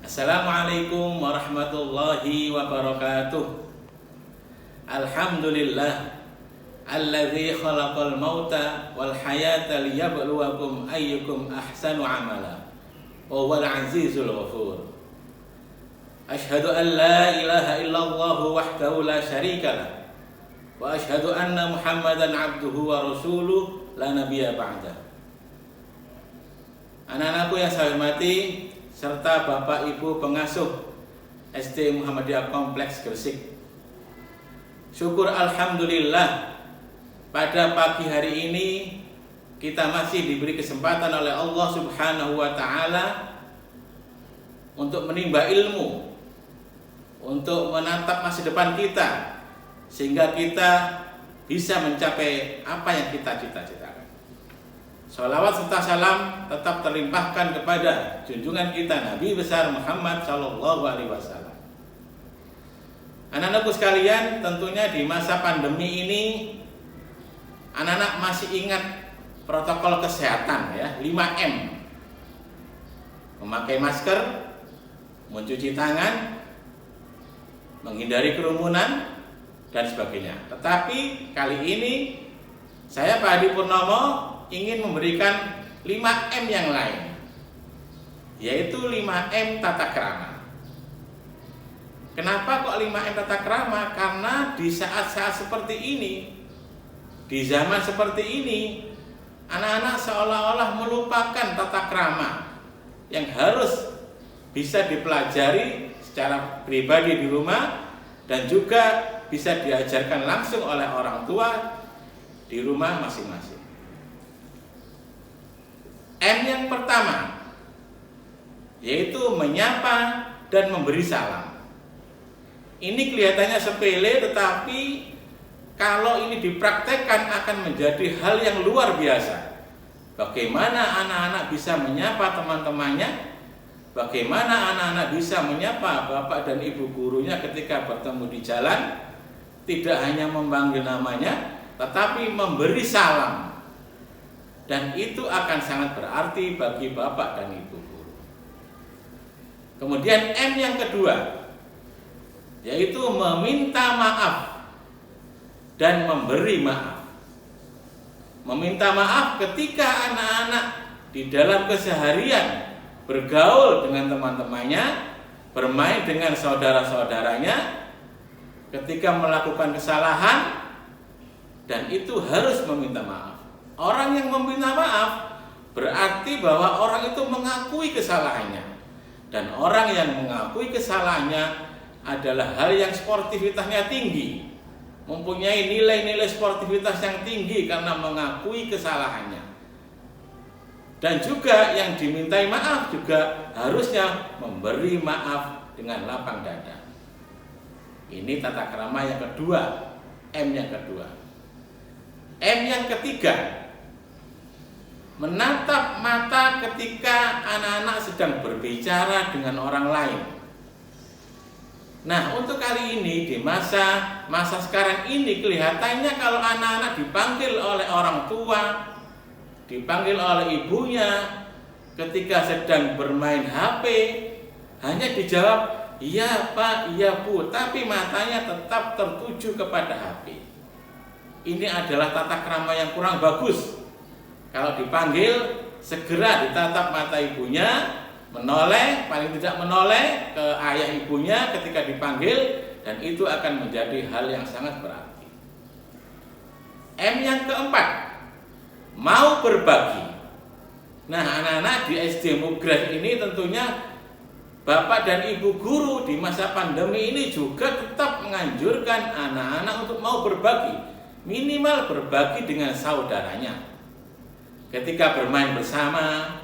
Assalamualaikum warahmatullahi wabarakatuh. Alhamdulillah alladzi khalaqal mauta wal hayata liyabluwakum ayyukum ahsanu amala wa huwal azizul ghafur. Asyhadu an la ilaha illallah wahdahu la syarikalah wa asyhadu anna Muhammadan abduhu wa rasuluh la nabiyya ba'da. Anak-anakku yang saya hormati serta Bapak Ibu pengasuh SD Muhammadiyah Kompleks Gresik. Syukur alhamdulillah pada pagi hari ini kita masih diberi kesempatan oleh Allah Subhanahu wa taala untuk menimba ilmu, untuk menatap masa depan kita sehingga kita bisa mencapai apa yang kita cita-citakan. Salawat serta salam tetap terlimpahkan kepada junjungan kita Nabi besar Muhammad Sallallahu Alaihi Wasallam. Anak-anakku sekalian, tentunya di masa pandemi ini anak-anak masih ingat protokol kesehatan ya, 5M. Memakai masker, mencuci tangan, menghindari kerumunan dan sebagainya. Tetapi kali ini saya Pak Hadi Purnomo ingin memberikan 5M yang lain, yaitu 5M tata krama. Kenapa kok 5M tata krama? Karena di saat-saat seperti ini, di zaman seperti ini, anak-anak seolah-olah melupakan tata krama yang harus bisa dipelajari secara pribadi di rumah dan juga bisa diajarkan langsung oleh orang tua di rumah masing-masing. M yang pertama yaitu menyapa dan memberi salam. Ini kelihatannya sepele, tetapi kalau ini dipraktekkan akan menjadi hal yang luar biasa. Bagaimana anak-anak bisa menyapa teman-temannya, bagaimana anak-anak bisa menyapa bapak dan ibu gurunya ketika bertemu di jalan, tidak hanya memanggil namanya tetapi memberi salam. Dan itu akan sangat berarti bagi bapak dan ibu guru. Kemudian M yang kedua yaitu meminta maaf dan memberi maaf. Meminta maaf ketika anak-anak di dalam keseharian bergaul dengan teman-temannya, bermain dengan saudara-saudaranya, ketika melakukan kesalahan, dan itu harus meminta maaf. Orang yang meminta maaf berarti bahwa orang itu mengakui kesalahannya. Dan orang yang mengakui kesalahannya adalah hal yang sportivitasnya tinggi, mempunyai nilai-nilai sportivitas yang tinggi karena mengakui kesalahannya. Dan juga yang dimintai maaf juga harusnya memberi maaf dengan lapang dada. Ini tata krama yang kedua, M yang kedua. M yang ketiga, menatap mata ketika anak-anak sedang berbicara dengan orang lain. Nah, untuk kali ini di masa sekarang ini kelihatannya kalau anak-anak dipanggil oleh orang tua, dipanggil oleh ibunya ketika sedang bermain HP, hanya dijawab iya Pak, iya Bu, tapi matanya tetap tertuju kepada HP. Ini adalah tata krama yang kurang bagus. Kalau dipanggil, segera ditatap mata ibunya, menoleh, paling tidak menoleh ke ayah ibunya ketika dipanggil, dan itu akan menjadi hal yang sangat berarti. M yang keempat, mau berbagi. Nah, anak-anak di SD Mugrah ini tentunya bapak dan ibu guru di masa pandemi ini juga tetap menganjurkan anak-anak untuk mau berbagi, minimal berbagi dengan saudaranya. Ketika bermain bersama,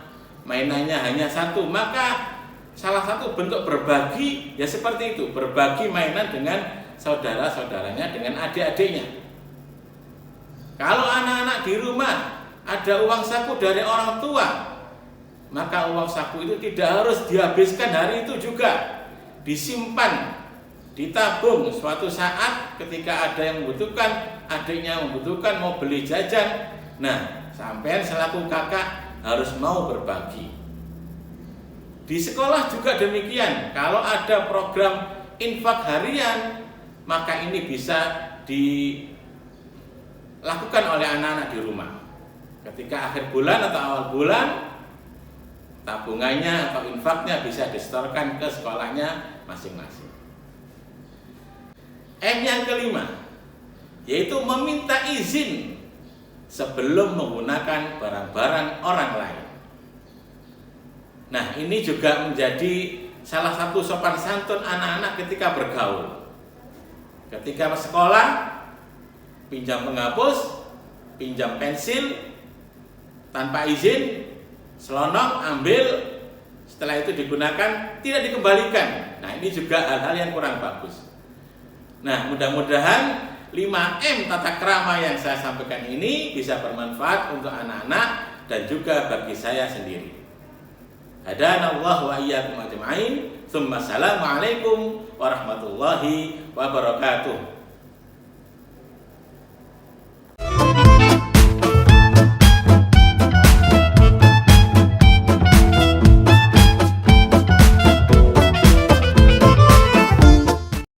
mainannya hanya satu, maka salah satu bentuk berbagi ya seperti itu, berbagi mainan dengan saudara-saudaranya, dengan adik-adiknya. Kalau anak-anak di rumah ada uang saku dari orang tua, maka uang saku itu tidak harus dihabiskan hari itu juga, disimpan, ditabung. Suatu saat ketika ada yang membutuhkan, adiknya membutuhkan, mau beli jajan, nah sampean selaku kakak harus mau berbagi. Di sekolah juga demikian. Kalau ada program infak harian, maka ini bisa dilakukan oleh anak-anak di rumah. Ketika akhir bulan atau awal bulan, tabungannya atau infaknya bisa disetorkan ke sekolahnya masing-masing. M yang kelima, yaitu meminta izin sebelum menggunakan barang-barang orang lain. Nah, ini juga menjadi salah satu sopan santun anak-anak ketika bergaul. Ketika sekolah, pinjam penghapus, pinjam pensil, tanpa izin, selonong, ambil, setelah itu digunakan, tidak dikembalikan. Nah, ini juga hal-hal yang kurang bagus. Nah, mudah-mudahan 5M tata krama yang saya sampaikan ini bisa bermanfaat untuk anak-anak dan juga bagi saya sendiri. Hadanallahu wa iyyakum ajma'in. Assalamualaikum warahmatullahi wabarakatuh.